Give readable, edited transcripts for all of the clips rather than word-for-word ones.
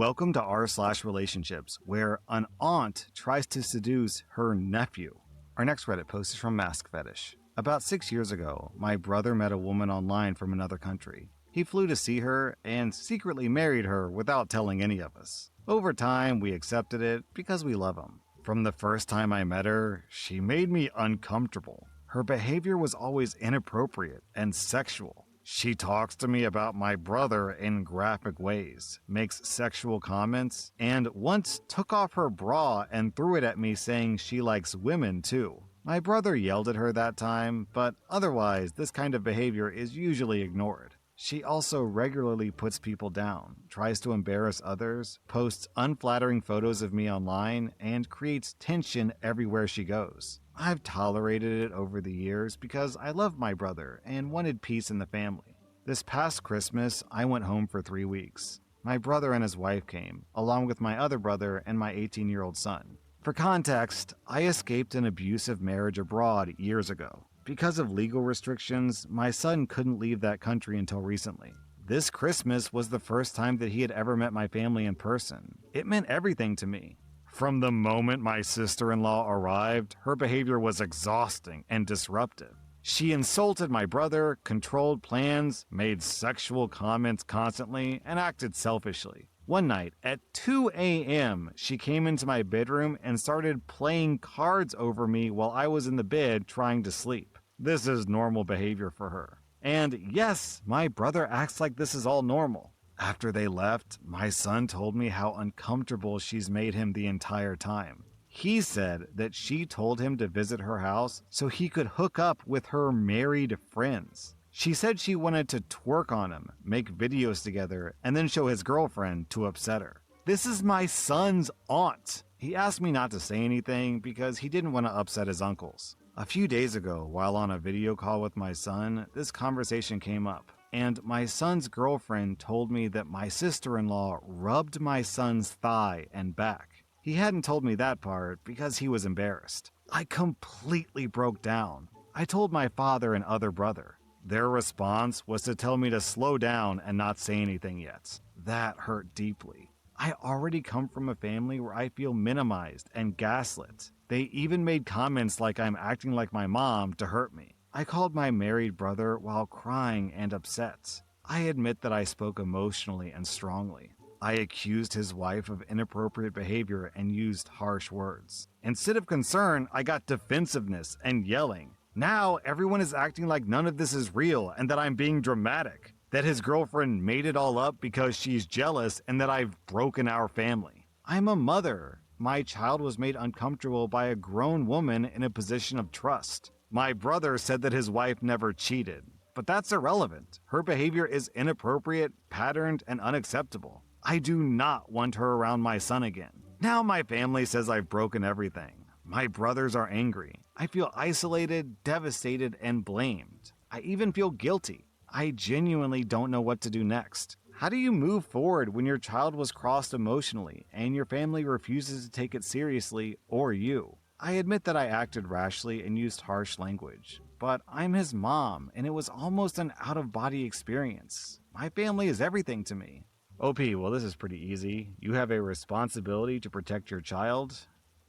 Welcome to r/relationships, where an aunt tries to seduce her nephew. Our next Reddit post is from Mask Fetish. About 6 years ago, my brother met a woman online from another country. He flew to see her and secretly married her without telling any of us. Over time, we accepted it because we love him. From the first time I met her, she made me uncomfortable. Her behavior was always inappropriate and sexual. She talks to me about my brother in graphic ways, makes sexual comments, and once took off her bra and threw it at me saying she likes women too. My brother yelled at her that time, but otherwise this kind of behavior is usually ignored. She also regularly puts people down, tries to embarrass others, posts unflattering photos of me online, and creates tension everywhere she goes. I've tolerated it over the years because I love my brother and wanted peace in the family. This past Christmas, I went home for 3 weeks. My brother and his wife came, along with my other brother and my 18-year-old son. For context, I escaped an abusive marriage abroad years ago. Because of legal restrictions, my son couldn't leave that country until recently. This Christmas was the first time that he had ever met my family in person. It meant everything to me. From the moment my sister-in-law arrived, her behavior was exhausting and disruptive. She insulted my brother, controlled plans, made sexual comments constantly, and acted selfishly. One night, at 2 a.m., she came into my bedroom and started playing cards over me while I was in the bed trying to sleep. This is normal behavior for her. And yes, my brother acts like this is all normal. After they left, my son told me how uncomfortable she's made him the entire time. He said that she told him to visit her house so he could hook up with her married friends. She said she wanted to twerk on him, make videos together, and then show his girlfriend to upset her. This is my son's aunt. He asked me not to say anything because he didn't want to upset his uncles. A few days ago, while on a video call with my son, this conversation came up. And my son's girlfriend told me that my sister-in-law rubbed my son's thigh and back. He hadn't told me that part because he was embarrassed. I completely broke down. I told my father and other brother. Their response was to tell me to slow down and not say anything yet. That hurt deeply. I already come from a family where I feel minimized and gaslit. They even made comments like I'm acting like my mom to hurt me. I called my married brother while crying and upset. I admit that I spoke emotionally and strongly. I accused his wife of inappropriate behavior and used harsh words. Instead of concern, I got defensiveness and yelling. Now everyone is acting like none of this is real and that I'm being dramatic. That his girlfriend made it all up because she's jealous and that I've broken our family. I'm a mother. My child was made uncomfortable by a grown woman in a position of trust. My brother said that his wife never cheated, but that's irrelevant. Her behavior is inappropriate, patterned, and unacceptable. I do not want her around my son again. Now my family says I've broken everything. My brothers are angry. I feel isolated, devastated, and blamed. I even feel guilty. I genuinely don't know what to do next. How do you move forward when your child was crossed emotionally and your family refuses to take it seriously or you? I admit that I acted rashly and used harsh language, but I'm his mom, and it was almost an out-of-body experience. My family is everything to me. OP, well, this is pretty easy. You have a responsibility to protect your child.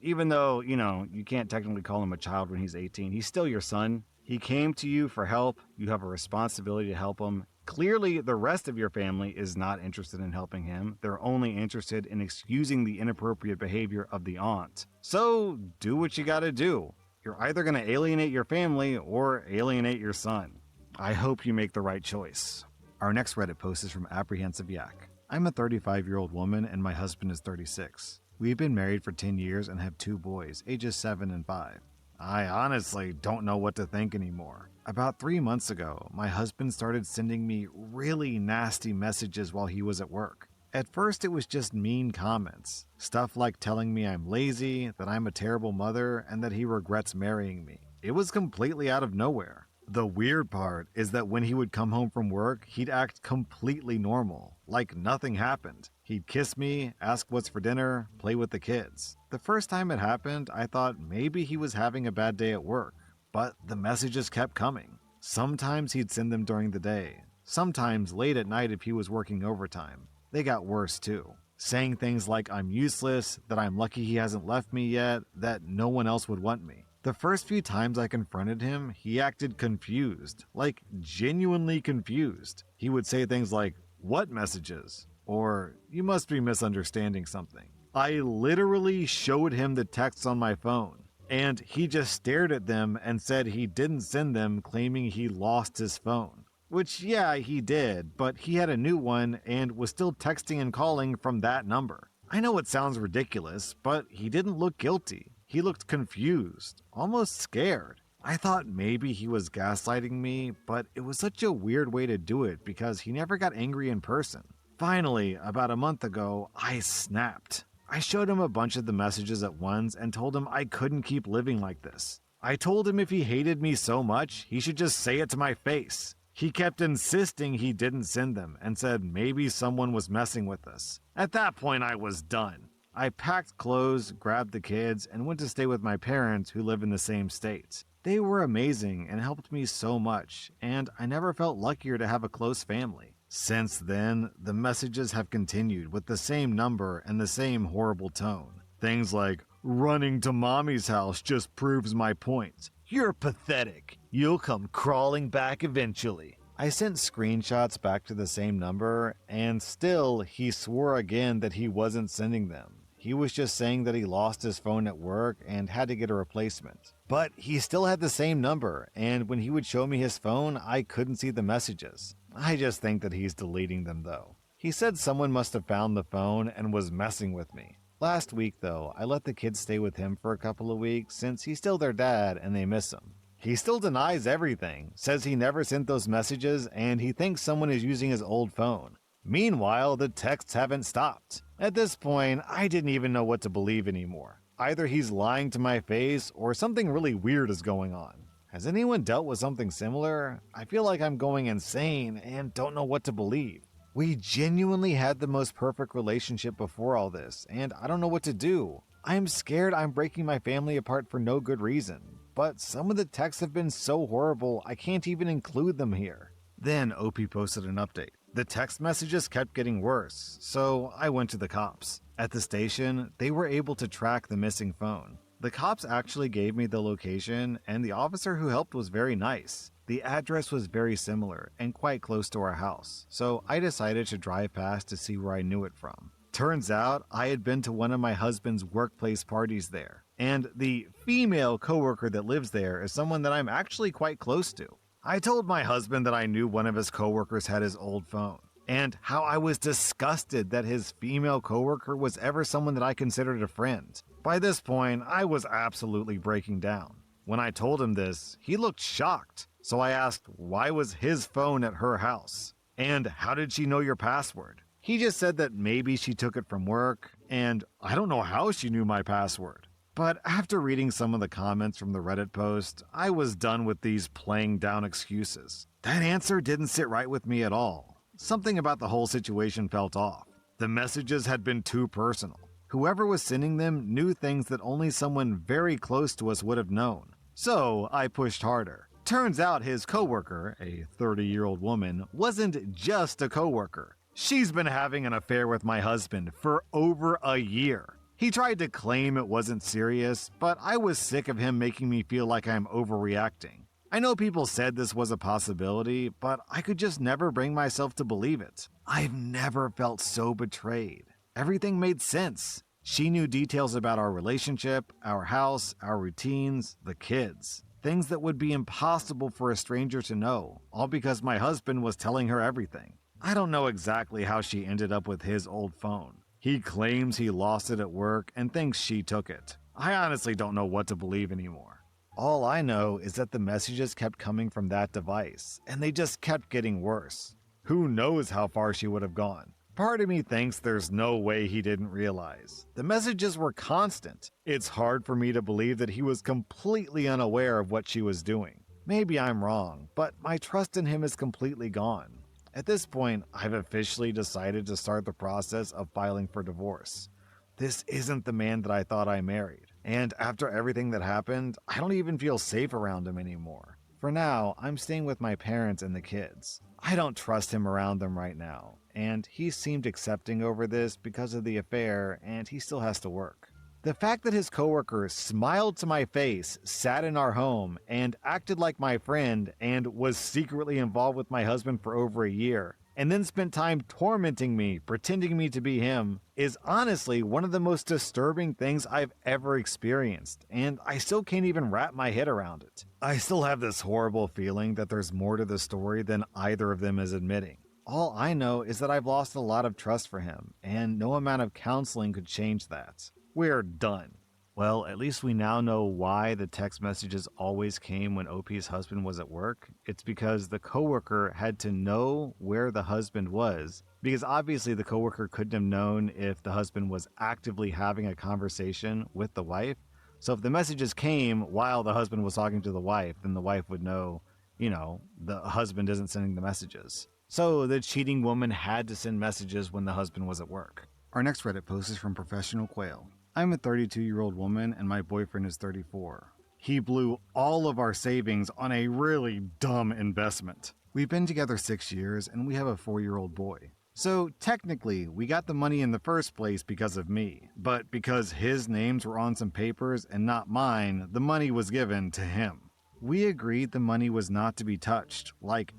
Even though, you can't technically call him a child when he's 18, he's still your son. He came to you for help. You have a responsibility to help him. Clearly, the rest of your family is not interested in helping him. They're only interested in excusing the inappropriate behavior of the aunt. So, do what you gotta do. You're either gonna alienate your family or alienate your son. I hope you make the right choice. Our next Reddit post is from Apprehensive Yak. I'm a 35-year-old woman and my husband is 36. We've been married for 10 years and have 2 boys, ages 7 and 5. I honestly don't know what to think anymore. About 3 months ago, my husband started sending me really nasty messages while he was at work. At first, it was just mean comments. Stuff like telling me I'm lazy, that I'm a terrible mother, and that he regrets marrying me. It was completely out of nowhere. The weird part is that when he would come home from work, he'd act completely normal, like nothing happened. He'd kiss me, ask what's for dinner, play with the kids. The first time it happened, I thought maybe he was having a bad day at work, but the messages kept coming. Sometimes he'd send them during the day, sometimes late at night if he was working overtime. They got worse too. saying things like I'm useless, that I'm lucky he hasn't left me yet, that no one else would want me. The first few times I confronted him, he acted confused, like genuinely confused. He would say things like, "What messages?" or "You must be misunderstanding something." I literally showed him the texts on my phone, and he just stared at them and said he didn't send them, claiming he lost his phone. Which, yeah, he did, but he had a new one and was still texting and calling from that number. I know it sounds ridiculous, but he didn't look guilty. He looked confused, almost scared. I thought maybe he was gaslighting me, but it was such a weird way to do it because he never got angry in person. Finally, about a month ago, I snapped. I showed him a bunch of the messages at once and told him I couldn't keep living like this. I told him if he hated me so much, he should just say it to my face. He kept insisting he didn't send them and said maybe someone was messing with us. At that point, I was done. I packed clothes, grabbed the kids, and went to stay with my parents who live in the same state. They were amazing and helped me so much, and I never felt luckier to have a close family. Since then, the messages have continued with the same number and the same horrible tone. Things like, "Running to mommy's house just proves my point. You're pathetic. You'll come crawling back eventually." I sent screenshots back to the same number, and still he swore again that he wasn't sending them. He was just saying that he lost his phone at work and had to get a replacement. But he still had the same number, and when he would show me his phone, I couldn't see the messages. I just think that he's deleting them though. He said someone must have found the phone and was messing with me. Last week though, I let the kids stay with him for a couple of weeks since he's still their dad and they miss him. He still denies everything, says he never sent those messages, and he thinks someone is using his old phone. Meanwhile, the texts haven't stopped. At this point, I didn't even know what to believe anymore. Either he's lying to my face or something really weird is going on. Has anyone dealt with something similar? I feel like I'm going insane and don't know what to believe. We genuinely had the most perfect relationship before all this, and I don't know what to do. I'm scared I'm breaking my family apart for no good reason, but some of the texts have been so horrible I can't even include them here. Then OP posted an update. The text messages kept getting worse, so I went to the cops. At the station, they were able to track the missing phone. The cops actually gave me the location, and the officer who helped was very nice. The address was very similar and quite close to our house, so I decided to drive past to see where I knew it from. Turns out, I had been to one of my husband's workplace parties there, and the female coworker that lives there is someone that I'm actually quite close to. I told my husband that I knew one of his coworkers had his old phone, and how I was disgusted that his female coworker was ever someone that I considered a friend. By this point, I was absolutely breaking down. When I told him this, he looked shocked, so I asked why was his phone at her house, and how did she know your password? He just said that maybe she took it from work, and I don't know how she knew my password. But after reading some of the comments from the Reddit post, I was done with these playing down excuses. That answer didn't sit right with me at all. Something about the whole situation felt off. The messages had been too personal. Whoever was sending them knew things that only someone very close to us would have known. So I pushed harder. Turns out his coworker, a 30-year-old woman, wasn't just a coworker. She's been having an affair with my husband for over a year. He tried to claim it wasn't serious, but I was sick of him making me feel like I'm overreacting. I know people said this was a possibility, but I could just never bring myself to believe it. I've never felt so betrayed. Everything made sense. She knew details about our relationship, our house, our routines, the kids. Things that would be impossible for a stranger to know, all because my husband was telling her everything. I don't know exactly how she ended up with his old phone. He claims he lost it at work and thinks she took it. I honestly don't know what to believe anymore. All I know is that the messages kept coming from that device, and they just kept getting worse. Who knows how far she would have gone? Part of me thinks there's no way he didn't realize. The messages were constant. It's hard for me to believe that he was completely unaware of what she was doing. Maybe I'm wrong, but my trust in him is completely gone. At this point, I've officially decided to start the process of filing for divorce. This isn't the man that I thought I married, and after everything that happened, I don't even feel safe around him anymore. For now, I'm staying with my parents and the kids. I don't trust him around them right now, and he seemed accepting over this because of the affair, and he still has to work. The fact that his coworker smiled to my face, sat in our home, and acted like my friend and was secretly involved with my husband for over a year, and then spent time tormenting me, pretending me to be him, is honestly one of the most disturbing things I've ever experienced, and I still can't even wrap my head around it. I still have this horrible feeling that there's more to the story than either of them is admitting. All I know is that I've lost a lot of trust for him, and no amount of counseling could change that. We're done. Well, at least we now know why the text messages always came when OP's husband was at work. It's because the coworker had to know where the husband was, because obviously the coworker couldn't have known if the husband was actively having a conversation with the wife. So if the messages came while the husband was talking to the wife, then the wife would know, the husband isn't sending the messages. So the cheating woman had to send messages when the husband was at work. Our next Reddit post is from Professional Quail. I'm a 32-year-old woman and my boyfriend is 34. He blew all of our savings on a really dumb investment. We've been together 6 years and we have a 4-year-old boy. So technically, we got the money in the first place because of me, but because his names were on some papers and not mine, the money was given to him. We agreed the money was not to be touched,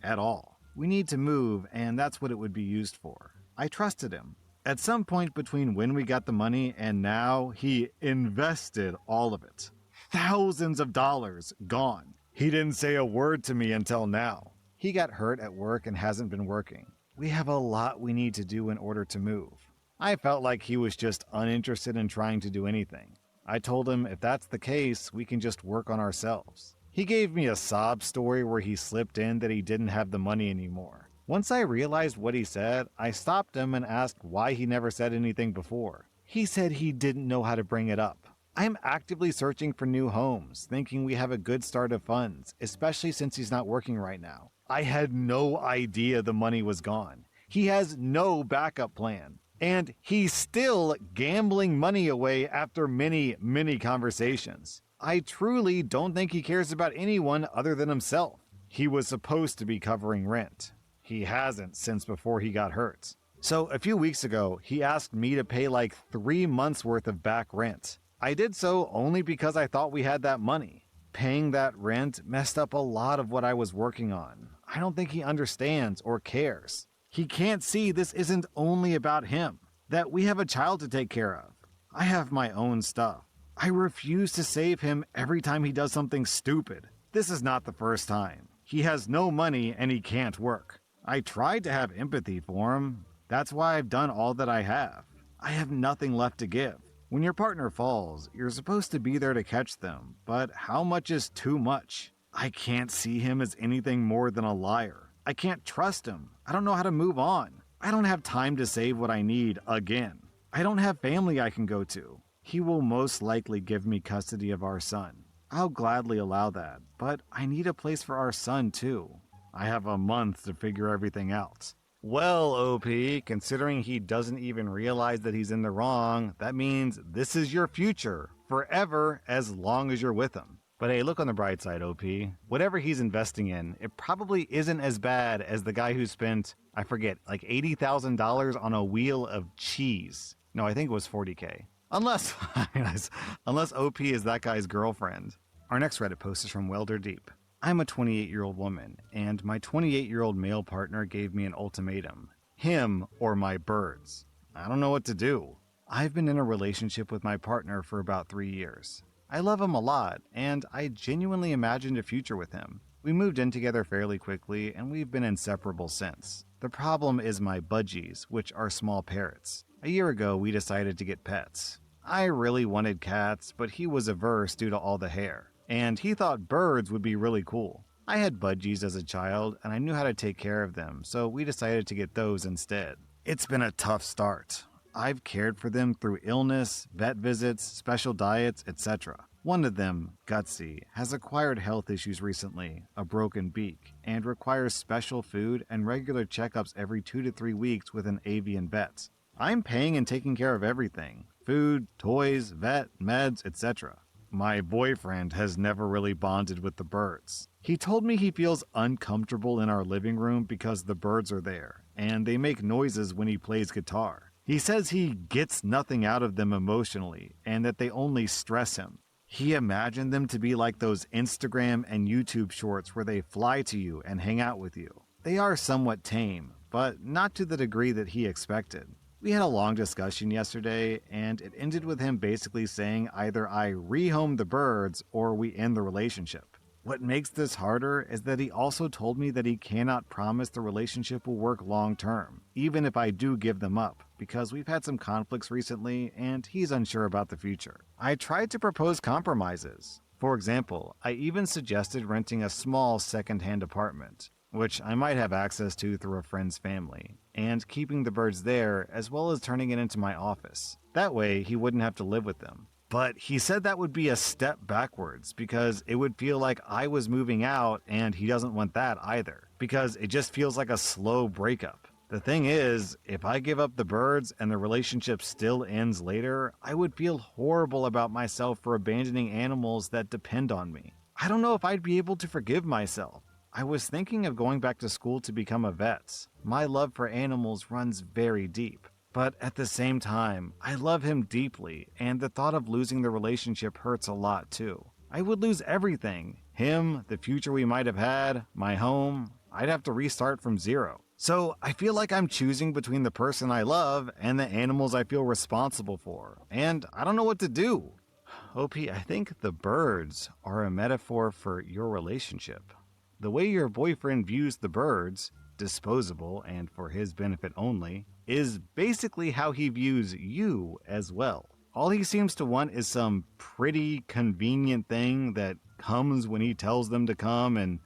at all. We need to move and that's what it would be used for. I trusted him. At some point between when we got the money and now, he invested all of it. Thousands of dollars gone. He didn't say a word to me until now. He got hurt at work and hasn't been working. We have a lot we need to do in order to move. I felt like he was just uninterested in trying to do anything. I told him if that's the case, we can just work on ourselves. He gave me a sob story where he slipped in that he didn't have the money anymore. Once I realized what he said, I stopped him and asked why he never said anything before. He said he didn't know how to bring it up. I'm actively searching for new homes, thinking we have a good start of funds, especially since he's not working right now. I had no idea the money was gone. He has no backup plan. And he's still gambling money away after many, many conversations. I truly don't think he cares about anyone other than himself. He was supposed to be covering rent. He hasn't since before he got hurt. So a few weeks ago, he asked me to pay 3 months worth of back rent. I did so only because I thought we had that money. Paying that rent messed up a lot of what I was working on. I don't think he understands or cares. He can't see this isn't only about him, that we have a child to take care of. I have my own stuff. I refuse to save him every time he does something stupid. This is not the first time. He has no money and he can't work. I tried to have empathy for him. That's why I've done all that I have. I have nothing left to give. When your partner falls, you're supposed to be there to catch them, but how much is too much? I can't see him as anything more than a liar. I can't trust him. I don't know how to move on. I don't have time to save what I need again. I don't have family I can go to. He will most likely give me custody of our son. I'll gladly allow that, but I need a place for our son too. I have a month to figure everything out. Well, OP, considering he doesn't even realize that he's in the wrong, that means this is your future, forever, as long as you're with him. But hey, look on the bright side, OP. Whatever he's investing in, it probably isn't as bad as the guy who spent, I forget, $80,000 on a wheel of cheese. No, I think it was $40K. Unless OP is that guy's girlfriend. Our next Reddit post is from Welder Deep. I'm a 28-year-old woman, and my 28-year-old male partner gave me an ultimatum. Him or my birds. I don't know what to do. I've been in a relationship with my partner for about 3 years. I love him a lot, and I genuinely imagined a future with him. We moved in together fairly quickly, and we've been inseparable since. The problem is my budgies, which are small parrots. A year ago, we decided to get pets. I really wanted cats, but he was averse due to all the hair. And he thought birds would be really cool. I had budgies as a child, and I knew how to take care of them, so we decided to get those instead. It's been a tough start. I've cared for them through illness, vet visits, special diets, etc. One of them, Gutsy, has acquired health issues recently, a broken beak, and requires special food and regular checkups every 2 to 3 weeks with an avian vet. I'm paying and taking care of everything: food, toys, vet, meds, etc. My boyfriend has never really bonded with the birds. He told me he feels uncomfortable in our living room because the birds are there, and they make noises when he plays guitar. He says he gets nothing out of them emotionally, and that they only stress him. He imagined them to be like those Instagram and YouTube shorts where they fly to you and hang out with you. They are somewhat tame, but not to the degree that he expected. We had a long discussion yesterday, and it ended with him basically saying either I rehome the birds or we end the relationship. What makes this harder is that he also told me that he cannot promise the relationship will work long term, even if I do give them up, because we've had some conflicts recently and he's unsure about the future. I tried to propose compromises. For example, I even suggested renting a small second-hand apartment, which I might have access to through a friend's family, and keeping the birds there as well as turning it into my office. That way he wouldn't have to live with them. But he said that would be a step backwards because it would feel like I was moving out and he doesn't want that either, because it just feels like a slow breakup. The thing is, if I give up the birds and the relationship still ends later, I would feel horrible about myself for abandoning animals that depend on me. I don't know if I'd be able to forgive myself. I was thinking of going back to school to become a vet. My love for animals runs very deep. But at the same time, I love him deeply, and the thought of losing the relationship hurts a lot too. I would lose everything. Him, the future we might have had, my home. I'd have to restart from zero. So I feel like I'm choosing between the person I love and the animals I feel responsible for, and I don't know what to do. OP, I think the birds are a metaphor for your relationship. The way your boyfriend views the birds, disposable and for his benefit only, is basically how he views you as well. All he seems to want is some pretty convenient thing that comes when he tells them to come and,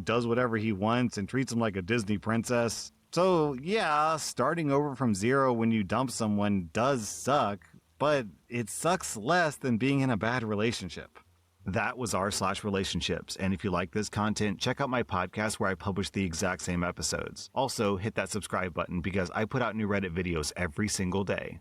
does whatever he wants and treats them like a Disney princess. So yeah, starting over from zero when you dump someone does suck, but it sucks less than being in a bad relationship. That was r/relationships, and if you like this content, check out my podcast where I publish the exact same episodes. Also, hit that subscribe button because I put out new Reddit videos every single day.